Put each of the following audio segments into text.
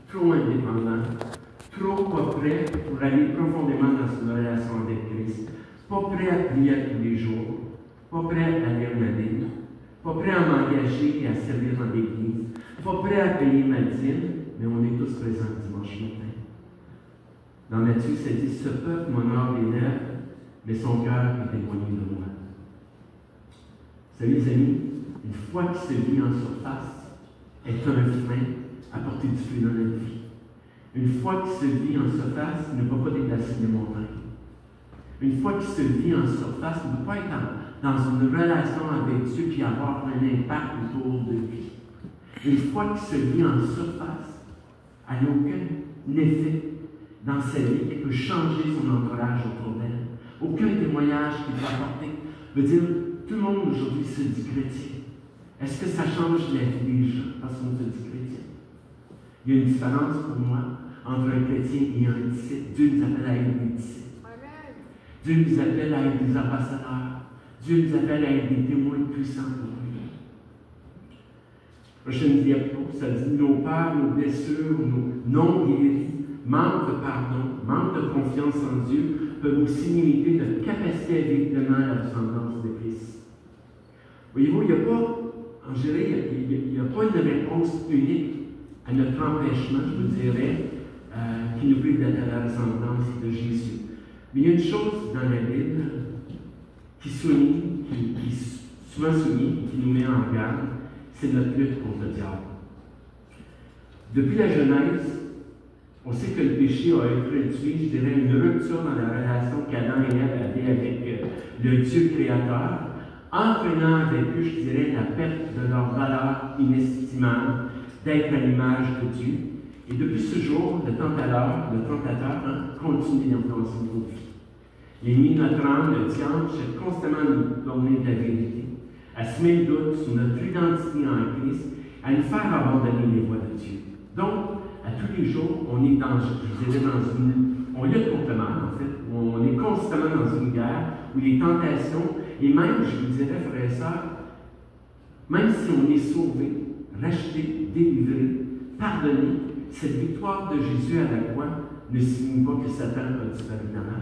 trop indépendant, trop pas prêt pour aller profondément dans une relation avec Christ, pas prêt à prier tous les jours, pas prêt à lire la Bible, pas prêt à m'engager et à servir dans l'Église, pas prêt à payer ma dîme, mais on est tous présents dimanche matin. Dans Matthieu, ça dit, ce peuple m'honore des lèvres, mais son cœur est éloigné de moi. Vous savez, les amis, une foi qui se vit en surface est un frein à porter du fruit dans notre vie. Une foi qui se vit en surface ne va pas déplacer les montagnes. Une foi qui se vit en surface ne peut pas être dans une relation avec Dieu qui avoir un impact autour de lui. Une foi qui se vit en surface n'a aucun effet dans sa vie qui peut changer son entourage autour d'elle. Aucun témoignage qui peut apporter. Veut dire, tout le monde aujourd'hui se dit chrétien. Est-ce que ça change la vie des gens parce qu'on se dit chrétien? Il y a une différence pour moi entre un chrétien et un disciple. Dieu nous appelle à être des disciples. Dieu nous appelle à être des ambassadeurs. Dieu nous appelle à être des témoins puissants pour lui. Prochaine diapo, ça dit nos peurs, nos blessures, nos non-guéris, manque de pardon, manque de confiance en Dieu peuvent aussi limiter notre capacité à vivre pleinement la descendance de Christ. Voyez-vous, il n'y a pas, en général, il n'y a pas une réponse unique à notre empêchement, je vous dirais, qui nous prive d'être à la descendance de Jésus. Mais il y a une chose dans la Bible qui souligne, qui est souvent souligne, qui nous met en garde, c'est notre lutte contre le diable. Depuis la Genèse, on sait que le péché a introduit, je dirais, une rupture dans la relation qu'Adam et Ève avaient avec le Dieu créateur, entraînant avec eux, je dirais, la perte de leur valeur inestimable d'être à l'image de Dieu. Et depuis ce jour, le tentateur continue d'influencer nos vies. L'ennemi de notre âme, le diable, cherche constamment à nous donner de la vérité, à semer le doute sur notre identité en Christ, à nous faire abandonner les voies de Dieu. Donc, à tous les jours, on est on lutte contre le mal, en fait. On est constamment dans une guerre où les tentations, et même, je vous dirais, frères et sœurs, même si on est sauvé, racheté, délivré, pardonné, cette victoire de Jésus à la croix ne signifie pas que Satan a disparu de la mer.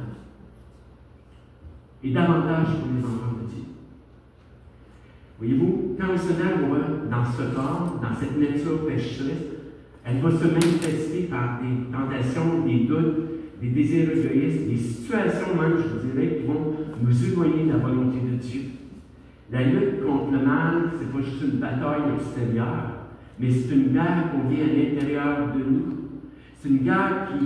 Et davantage pour les enfants de Dieu. Voyez-vous, quand on se met dans ce corps, dans cette nature pécheresse, elle va se manifester par des tentations, des doutes, des désirs égoïstes, des situations même, je vous dirais, qui vont nous éloigner de la volonté de Dieu. La lutte contre le mal, ce n'est pas juste une bataille extérieure, mais c'est une guerre qu'on vit à l'intérieur de nous. C'est une guerre qui